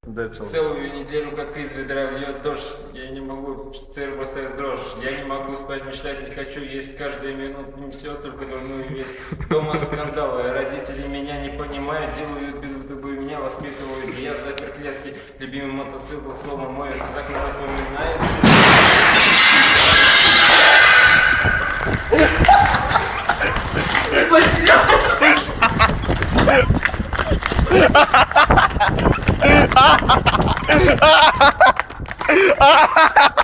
Целую неделю, как из ведра льет дождь, я не могу, церковь бросает дрожь, я не могу спать, мечтать не хочу, есть каждую минуту, несет только дурную весть. Дома скандалы, родители меня не понимают, делают беду, меня воспитывают, я запер клетки, любимый мотоцикл, сломан мой закон напоминает. Ha ha ha ha!